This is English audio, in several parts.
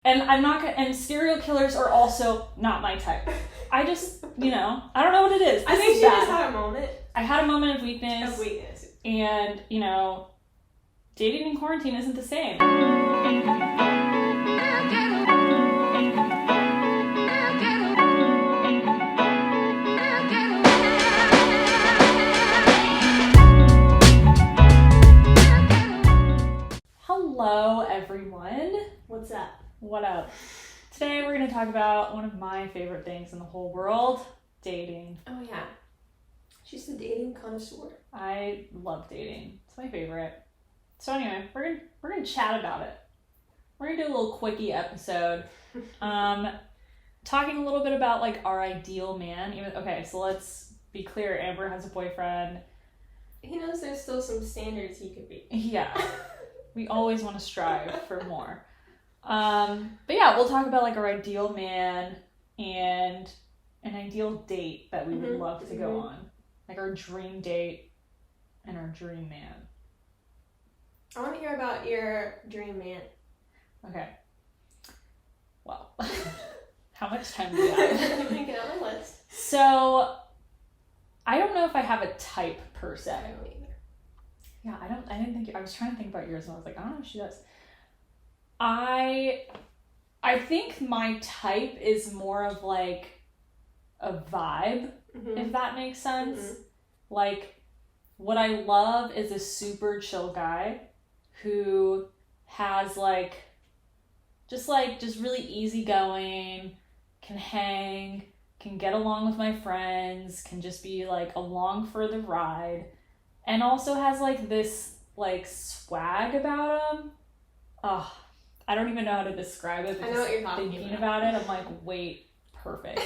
And I'm not gonna, and serial killers are also not my type. I just, I don't know what it is. I think she just had a moment. I had a moment of weakness. Of weakness. And, dating in quarantine isn't the same. Hello, everyone. What's up? What up? Today we're going to talk about one of my favorite things in the whole world, dating. Oh, yeah. She's the dating connoisseur. I love dating. It's my favorite. So anyway, we're gonna chat about it. We're gonna do a little quickie episode, talking a little bit about like our ideal man. Okay, so let's be clear. Amber has a boyfriend. He knows there's still some standards he could be. Yeah, we always want to strive for more. But yeah, we'll talk about like our ideal man and an ideal date that we would love to go on, like our dream date and our dream man. I want to hear about your dream man. Okay. Well, how much time do we have? I'm thinking on my list. So, I don't know if I have a type per se. I don't either. Yeah, I didn't think, I was trying to think about yours and I was like, I don't know if she does. I think my type is more of like a vibe, if that makes sense. Like, what I love is a super chill guy who has just really easygoing, can hang, can get along with my friends, can just be like along for the ride, and also has like this like swag about him. Oh, I don't even know how to describe it. I know what you're talking thinking about it, I'm like, wait, perfect.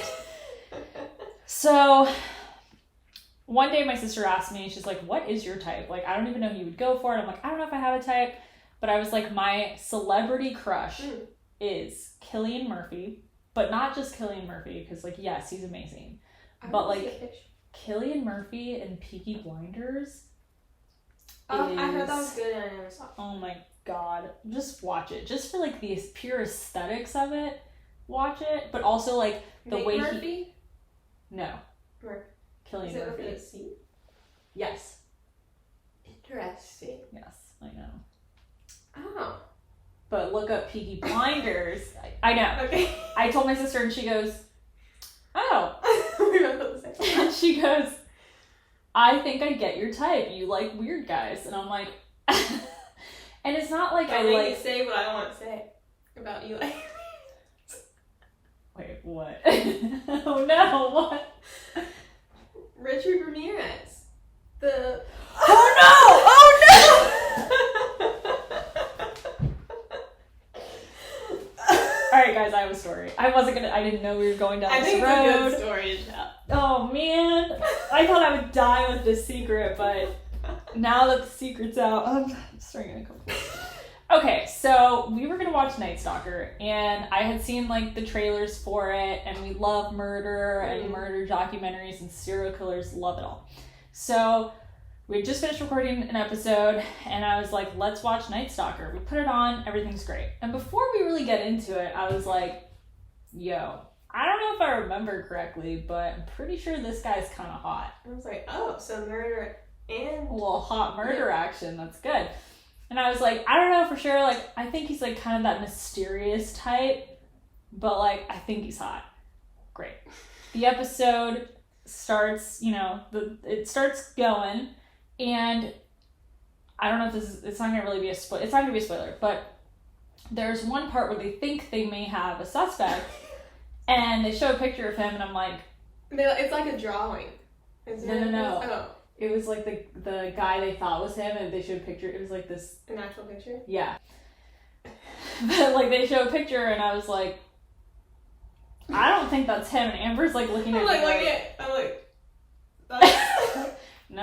So one day my sister asked me, she's like, what is your type? Like, I don't even know who you would go for it. I'm like, I don't know if I have a type. But I was like, my celebrity crush is Cillian Murphy. But not just Cillian Murphy, because like, yes, he's amazing. But like, Cillian Murphy and Peaky Blinders I heard that was good and I never saw it. Oh my god. Just watch it. Just for like the pure aesthetics of it, watch it. But also like the way Murphy? No. Murphy. Cillian Is it Murphy. with a C? Yes. Interesting. Yes, I know. Oh. But look up Peaky Blinders. I know. Okay. I told my sister and she goes, oh. We both thought the same. And she goes, I think I get your type. You like weird guys. And I'm like, and it's not like I think you say what I want to say about you. Like. Wait, what? Oh no, what? Richard Ramirez. The. Oh no! Oh no! Alright guys, I have a story. I didn't know we were going down this road. I think it's a good story to tell. Oh man. I thought I would die with this secret, but now that the secret's out, I'm starting to come. Okay, so we were gonna watch Night Stalker, and I had seen like the trailers for it, and we love murder and murder documentaries and serial killers, love it all. So we had just finished recording an episode, and I was like, let's watch Night Stalker. We put it on, everything's great. And before we really get into it, I was like, yo, I don't know if I remember correctly, but I'm pretty sure this guy's kind of hot. I was like, oh, so murder and... A little hot murder action, that's good. And I was like, I don't know for sure, like, I think he's like kind of that mysterious type, but like, I think he's hot. Great. The episode starts, it starts going, and I don't know if it's not gonna really be it's not gonna be a spoiler, but there's one part where they think they may have a suspect, and they show a picture of him, and I'm like, it's like a drawing. No. Oh. It was like the guy they thought was him, and they showed a picture. It was like this. An actual picture? Yeah. But like they show a picture, and I was like, I don't think that's him. And Amber's like looking at me I'm like, that's... No,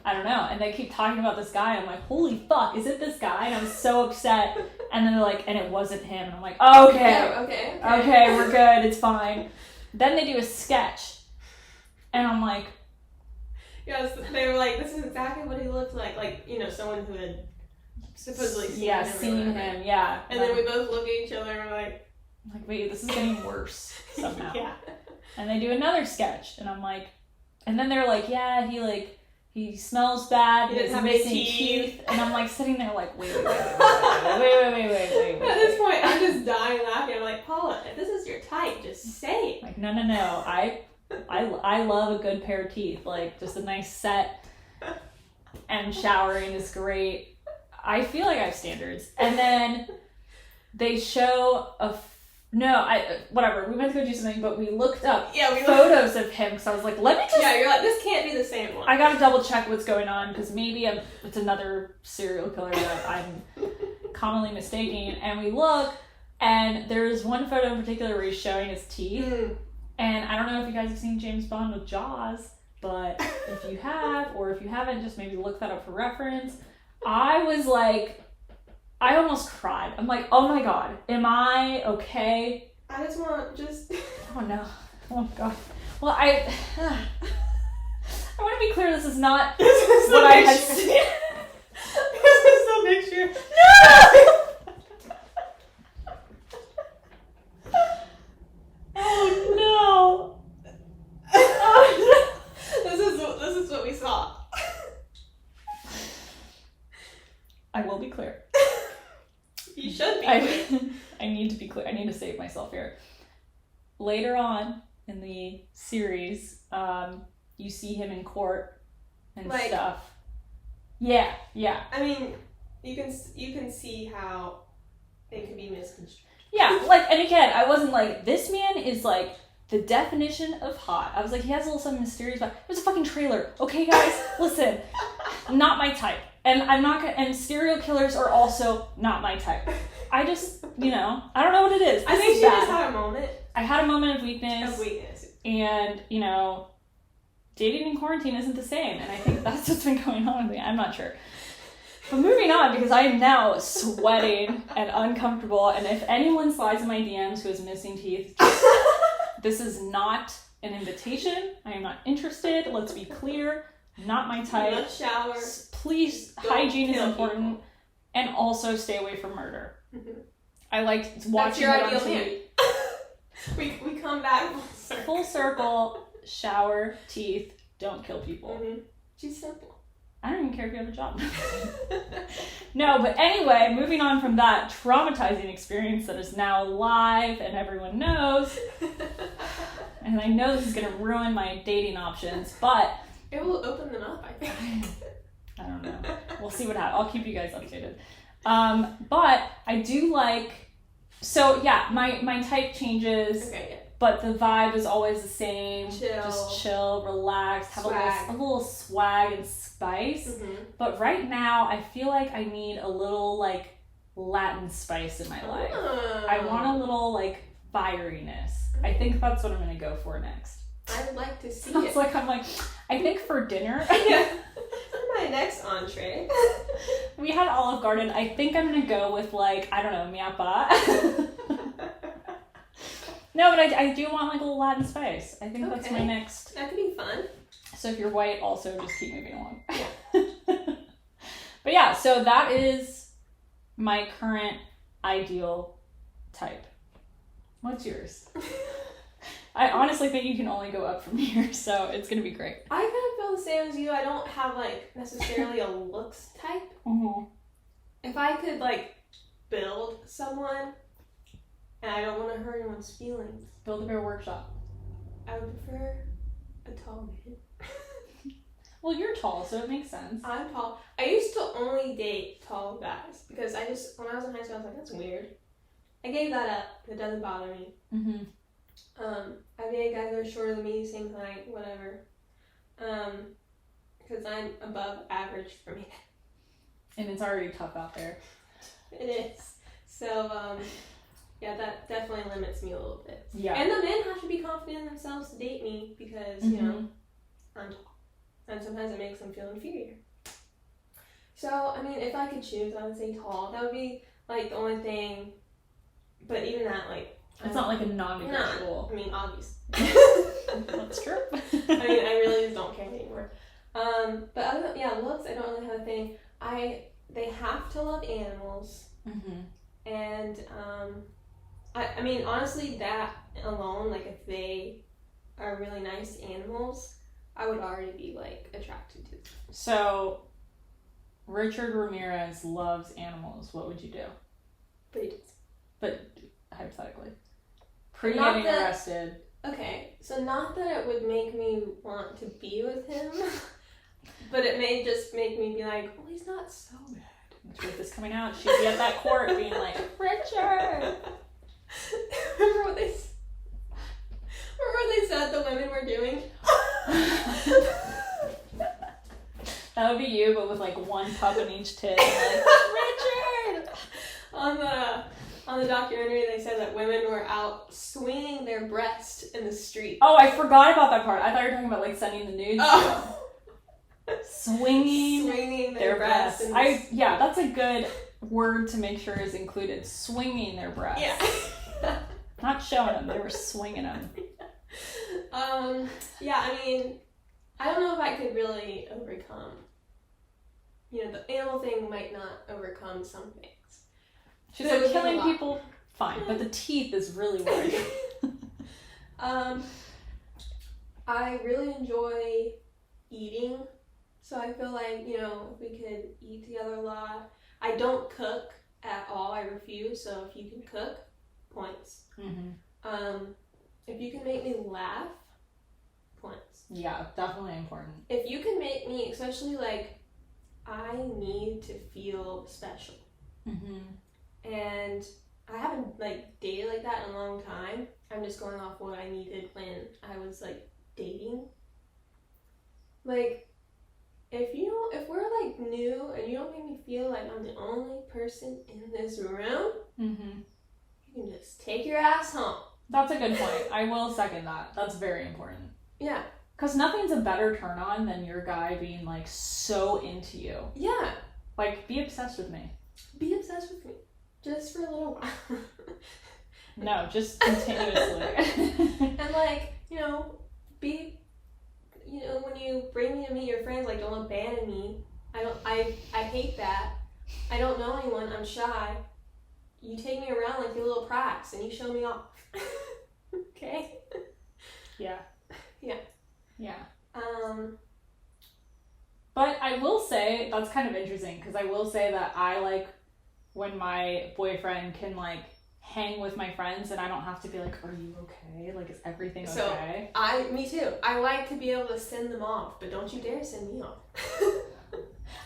I don't know. And they keep talking about this guy, and I'm like, holy fuck, is it this guy? And I'm so upset. And then they're like, and it wasn't him. And I'm like, okay, we're good, it's fine. Then they do a sketch, and I'm like, yes, they were like, this is exactly what he looks like. Like, someone who had supposedly seeing him, yeah. And then we both look at each other and we're like, wait, this is getting worse somehow. Yeah. And they do another sketch, and I'm like, and then they're like, yeah, he smells bad, he doesn't have missing teeth. And I'm like sitting there like, wait. At this point, I'm just dying laughing. I'm like, Paula, if this is your type, just say it. Like, no. I love a good pair of teeth. Like, just a nice set, and showering is great. I feel like I have standards. And then they show whatever. We went to go do something, but we looked up photos of him because I was like, let me just. Yeah, you're like, this can't be the same one. I gotta double check what's going on because maybe it's another serial killer that I'm commonly mistaking. And we look, and there's one photo in particular where he's showing his teeth. And I don't know if you guys have seen James Bond with Jaws, but if you have, or if you haven't, just maybe look that up for reference. I was like, I almost cried. I'm like, oh my god, am I okay? I just want Oh no. Oh god. Well, I want to be clear, this is not what I had seen. This is the picture. No! Oh no. Oh, no. This is what we saw. I will be clear. You should be clear. I need to be clear. I need to save myself here. Later on in the series, you see him in court and stuff. Yeah. I mean, you can see how it could be misconstrued. Yeah, and again, I wasn't like, this man is like the definition of hot. I was like, he has a little something mysterious about. It was a fucking trailer. Okay, guys, listen, not my type. And I'm not gonna. And serial killers are also not my type. I just, I don't know what it is. I think you just had a moment. I had a moment of weakness. And dating in quarantine isn't the same. And I think that's what's been going on with me. I'm not sure. But moving on, because I am now sweating and uncomfortable. And if anyone slides in my DMs who has missing teeth, this is not an invitation. I am not interested. Let's be clear. Not my type. Let's shower. Please, hygiene is important. People. And also stay away from murder. Mm-hmm. I liked watching it on TV. we come back full circle. Shower, teeth, don't kill people. Mm-hmm. She's simple. I don't even care if you have a job. No, but anyway, moving on from that traumatizing experience that is now live and everyone knows. And I know this is going to ruin my dating options, but it will open them up, I think. I don't know. We'll see what happens. I'll keep you guys updated. But I do my type changes. Okay, yeah. But the vibe is always the same. Chill. Just chill, relax, have a little swag and spice. Mm-hmm. But right now, I feel like I need a little Latin spice in my life. I want a little fieriness. I think that's what I'm gonna go for next. I'd like to see it. I think for dinner. Yeah. My next entree. We had Olive Garden. I think I'm gonna go with miapa. No, but I do want a little Latin spice. I think that's my next. That could be fun. So if you're white, also just keep moving along. Yeah. But yeah, so that is my current ideal type. What's yours? I honestly think you can only go up from here, so it's gonna be great. I kind of feel the same as you. I don't have necessarily a looks type. Mm-hmm. If I could build someone, and I don't want to hurt anyone's feelings, Build-A-Bear Workshop. I would prefer a tall man. Well, you're tall, so it makes sense. I'm tall. I used to only date tall guys because when I was in high school, I was like, that's weird. I gave that up. It doesn't bother me. Mm-hmm. I dated guys that are shorter than me, same height, whatever. Because I'm above average for me. And it's already tough out there. It is. So, yeah, that definitely limits me a little bit. Yeah. And the men have to be confident in themselves to date me because, I'm tall. And sometimes it makes them feel inferior. So, I mean, if I could choose, I would say tall. That would be, the only thing. But even that, it's not a non-negotiable. I mean, obviously. That's true. I mean, I really just don't care anymore. But other than, looks, I don't really have a thing. I they have to love animals. And I mean, honestly, that alone, like if they are really nice animals, I would already be like attracted to them. So Richard Ramirez loves animals. What would you do? But he does. But hypothetically, pre Not getting that- arrested. Okay, so not that it would make me want to be with him, but it may just make me be like, well, he's not so bad. The truth is coming out. She'd be at that court being like, Richard. Remember what they said the women were doing? That would be you, but with like one pup in each tit. Like, Richard. On the documentary, they said that women were out swinging their breast in the street. Oh, I forgot about that part. I thought you were talking about like sending the nudes. Oh. Swinging their breasts. Yeah, that's a good word to make sure is included. Swinging their breasts. Yeah. Not showing them, they were swinging them. Yeah, I mean, I don't know if I could really overcome. You know, the animal thing might not overcome some things. She's like, killing people, fine, but the teeth is really worrying. I really enjoy eating, so I feel like, you know, if we could eat together a lot. I don't cook at all, I refuse, so if you can cook, points. If you can make me laugh, points. Yeah, definitely important. If you can make me, especially like, I need to feel special. And I haven't like dated like that in a long time. I'm just going off what I needed when I was like dating. Like, if we're like new and you don't make me feel like I'm the only person in this room, you can just take your ass home. That's a good point. I will second that. That's very important. Yeah. Because nothing's a better turn on than your guy being like so into you. Yeah. Like, be obsessed with me. Be obsessed with me. Just for a little while. No, just continuously. And like, you know, when you bring me to meet your friends, like don't abandon me. I hate that. I don't know anyone, I'm shy. You take me around like your little prize and you show me off. Okay? Yeah. Yeah. Yeah. But I will say, that's kind of interesting, because I will say that I like when my boyfriend can like hang with my friends and I don't have to be like, are you okay? Like, is everything okay? Me too. I like to be able to send them off, but don't you dare send me off.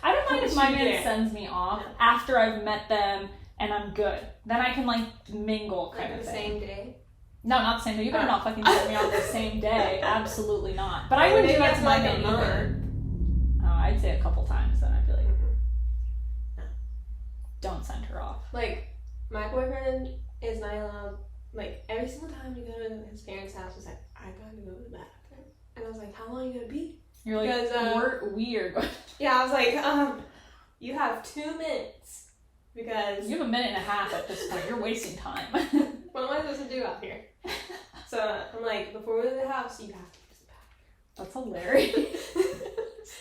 I don't mind if my man sends me off after I've met them and I'm good. Then I can like mingle kind of the thing. Same day? No, not the same day. You better not fucking send me off the same day. Absolutely not. But I wouldn't do that to my man either. Oh, I'd say a couple times, then I'd be like, don't send her off. Like, my boyfriend is not allowed, like, every single time you go to his parents' house, he's like, I gotta go to the bathroom. And I was like, how long are you gonna be? You're like, because, we are going. Yeah, I was like, you have 2 minutes, because... You have a minute and a half at this point. You're wasting time. What am I supposed to do out here? So, I'm like, before we leave the house, you have to use the bathroom. That's hilarious.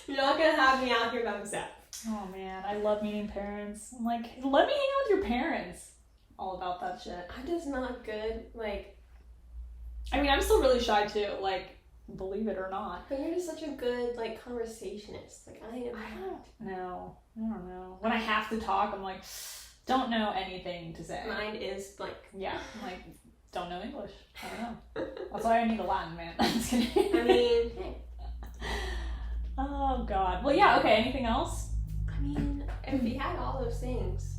You're not gonna have me out here by myself. Oh man, I love meeting parents. I'm like, let me hang out with your parents. All about that shit. I'm just not good, like... I mean, I'm still really shy too, like, believe it or not. But you're just such a good, like, conversationist. Like, I am not. I don't know. When I have to talk, I'm like, don't know anything to say. Mine is blank. Yeah, I'm like, don't know English. I don't know. That's why I need a Latin man. I'm just kidding. I mean... Oh god. Well, yeah, okay, anything else? I mean, if he had all those things...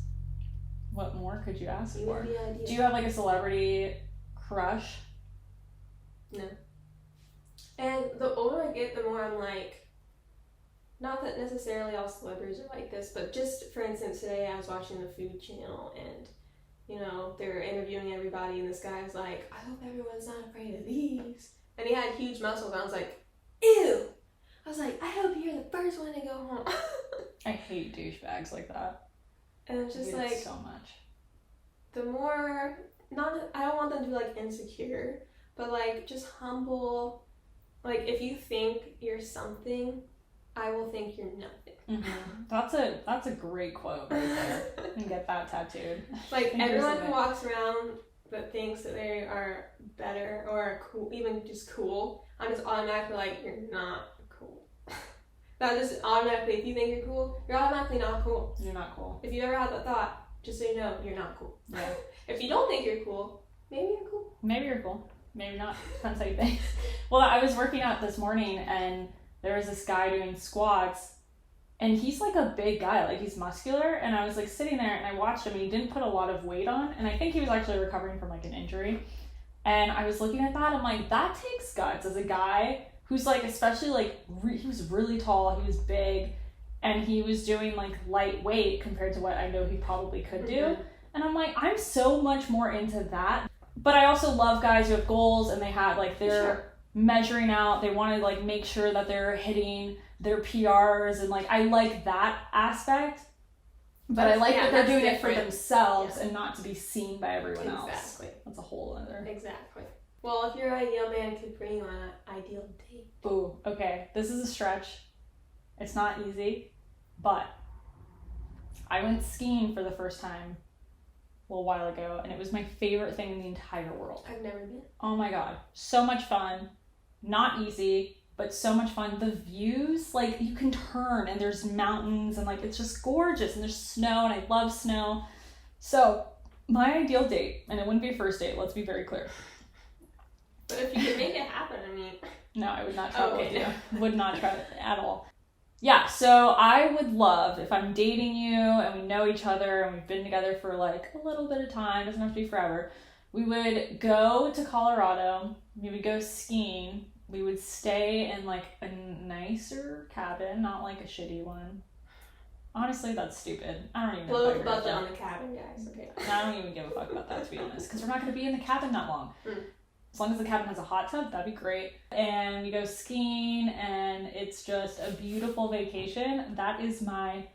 What more could you ask you for? would be ideal. Do you have like a celebrity crush? No. And the older I get, the more I'm like, not that necessarily all celebrities are like this, but just for instance, today I was watching the Food Channel and, you know, they were interviewing everybody and this guy was like, I hope everyone's not afraid of these. And he had huge muscles and I was like, ew! I was like, I hope you're the first one to go home. I hate douchebags like that. And it's just I hate like, it so much. the more, I don't want them to be like insecure, but like just humble. Like if you think you're something, I will think you're nothing. That's a great quote right there. And get that tattooed. Like everyone who walks around but thinks that they are better or cool, even just cool, I'm just automatically like, you're not cool. That just automatically, if you think you're cool, you're automatically not cool. You're not cool. If you ever had that thought, just so you know, you're not cool. Yeah. If you don't think you're cool, maybe you're cool. Maybe you're cool. Maybe not. Depends how you think. Well, I was working out this morning and there was this guy doing squats and he's like a big guy, like he's muscular, and I was like sitting there and I watched him and he didn't put a lot of weight on, and I think he was actually recovering from like an injury. And I was looking at that, I'm like, that takes guts as a guy who's like, especially like, he was really tall, he was big, and he was doing like lightweight compared to what I know he probably could do. And I'm like, I'm so much more into that. But I also love guys who have goals and they have like, they're measuring out, they want to like make sure that they're hitting their PRs, and like I like that aspect, but I like that they're doing it for themselves and not to be seen by everyone else. Exactly. That's a whole other. Exactly. Well, if your ideal man could bring you on an ideal date. Ooh, okay. This is a stretch. It's not easy, but I went skiing for the first time a little while ago, and it was my favorite thing in the entire world. I've never been. Oh my god, so much fun. Not easy, but so much fun. The views, like you can turn and there's mountains and like it's just gorgeous, and there's snow and I love snow. So my ideal date, and it wouldn't be a first date, let's be very clear. But if you could make it happen, I mean. No, I would not try with you. Would not try it at all. Yeah, so I would love, if I'm dating you and we know each other and we've been together for like a little bit of time, doesn't have to be forever, we would go to Colorado, we would go skiing, we would stay in like a nicer cabin, not like a shitty one. Honestly, that's stupid. I don't even know. Blow the budget on the cabin, guys. Okay. I don't even give a fuck about that, to be honest, because we're not going to be in the cabin that long. As long as the cabin has a hot tub, that'd be great. And we go skiing and it's just a beautiful vacation. That is my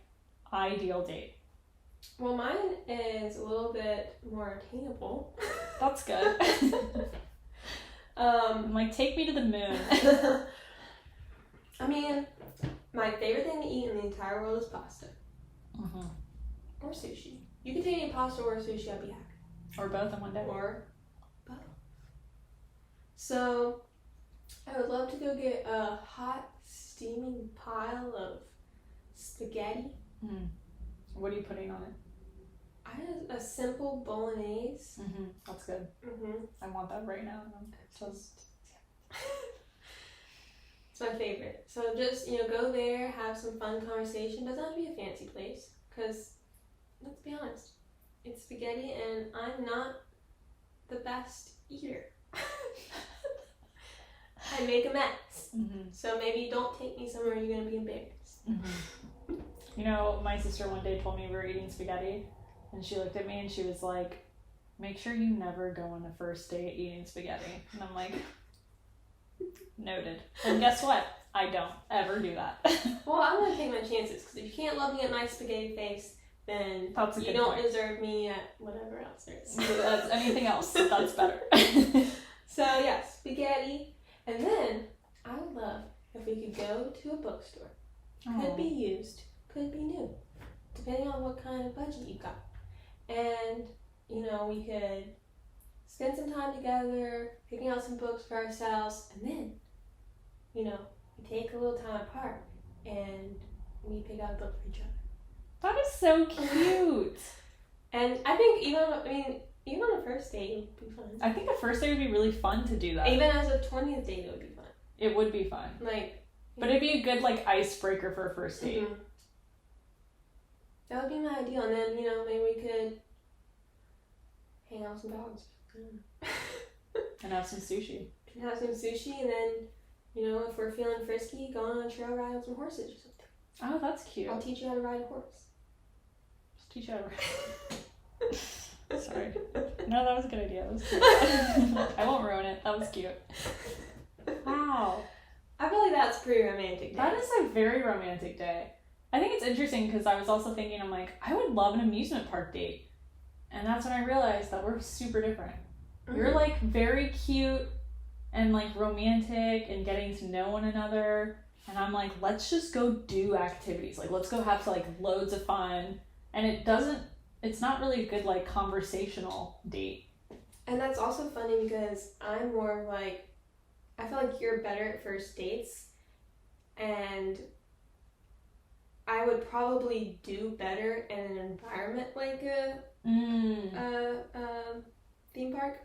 ideal date. Well, mine is a little bit more attainable. That's good. Like, take me to the moon. I mean, my favorite thing to eat in the entire world is pasta. Or sushi. You can take me pasta or sushi, I'd be happy. Or both in one day. Or both. So, I would love to go get a hot, steaming pile of spaghetti. What are you putting on it? I have a simple bolognese. That's good. I want that right now. Just... It's my favorite. So just, go there, have some fun conversation. Doesn't have to be a fancy place, because let's be honest, it's spaghetti and I'm not the best eater. I make a mess. So maybe don't take me somewhere you're going to be embarrassed. My sister one day told me we were eating spaghetti, and she looked at me and she was like, make sure you never go on a first date eating spaghetti. And I'm like, noted. And guess what? I don't ever do that. Well, I'm going to take my chances, because if you can't love me at my spaghetti face, then you don't deserve me at whatever else there is. That's anything else, that's better. So yeah, spaghetti. And then I would love if we could go to a bookstore. Could be used, could be new, depending on what kind of budget you got. And, we could spend some time together, picking out some books for ourselves, and then, we take a little time apart and we pick out a book for each other. That is so cute. And I think even on a first date, it would be fun. I think a first date would be really fun to do that. Even as a 20th date, it would be fun. It would be fun. But it'd be a good, icebreaker for a first date. That would be my ideal. And then, maybe we could hang out with some dogs. And have some sushi. And then, if we're feeling frisky, go on a trail ride with some horses or something. Oh, that's cute. I'll teach you how to ride a horse. Just teach you how to ride. Sorry. No, that was a good idea. That was cute. I won't ruin it. That was cute. Wow. I feel like that's pretty romantic day. That is a very romantic day. I think it's interesting because I was also thinking, I'm like, I would love an amusement park date. And that's when I realized that we're super different. You're very cute and romantic and getting to know one another. And I'm like, let's just go do activities. Like, let's go have like loads of fun. And it's not really a good like conversational date. And that's also funny because I'm more like, I feel like you're better at first dates, and I would probably do better in an environment like a theme park,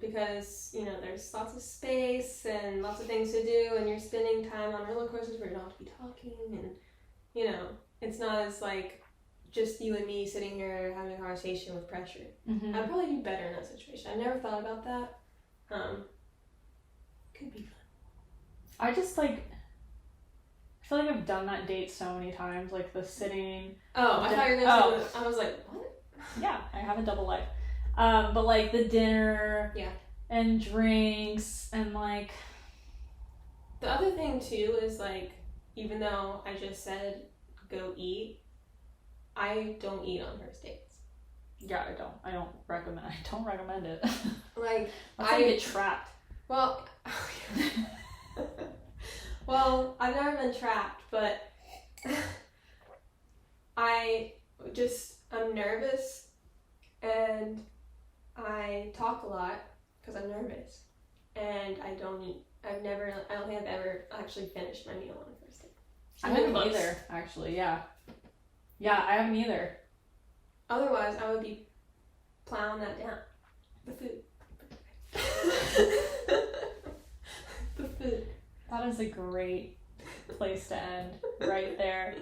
because there's lots of space and lots of things to do, and you're spending time on roller coasters where you don't have to be talking, and it's not as like just you and me sitting here having a conversation with pressure. Mm-hmm. I'd probably do better in that situation. I've never thought about that. Could be fun. I just like, I feel like I've done that date so many times, like the sitting. Oh, I thought you were going to say that. I was like, what? Yeah, I have a double life. But like the dinner. Yeah. And drinks and like. The other thing too is like, even though I just said go eat, I don't eat on first dates. Yeah, I don't recommend it. Like, I get trapped. Well, well, I've never been trapped, but I'm nervous, and I talk a lot because I'm nervous, and I don't eat. I don't think I've ever actually finished my meal on a first date. I haven't either, actually, yeah. Yeah, I haven't either. Otherwise, I would be plowing that down. The food. The food. That is a great place to end, right there.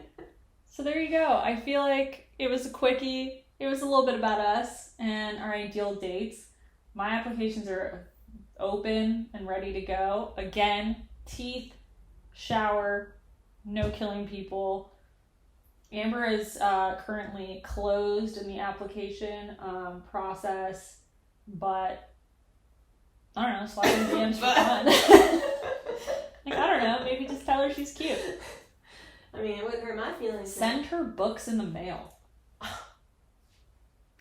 So there you go. I feel like it was a quickie. It was a little bit about us and our ideal dates. My applications are open and ready to go. Again, teeth, shower, no killing people. Amber is currently closed in the application process, but I don't know, slide in DMs for fun. Like, I don't know, maybe just tell her she's cute. I mean, it wouldn't hurt my feelings. Send her books in the mail.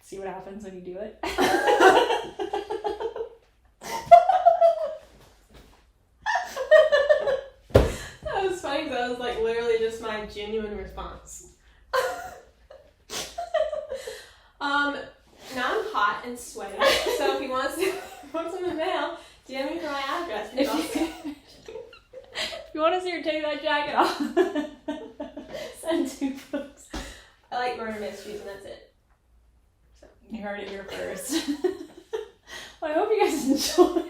See what happens when you do it. That was funny because that was like literally just my genuine response. Now I'm hot and sweaty, so if he wants them in the mail, DM me for my address. If you want to see her take that jacket off, send 2 books. I like murder mysteries, and that's it. So. You heard it here first. Well, I hope you guys enjoyed.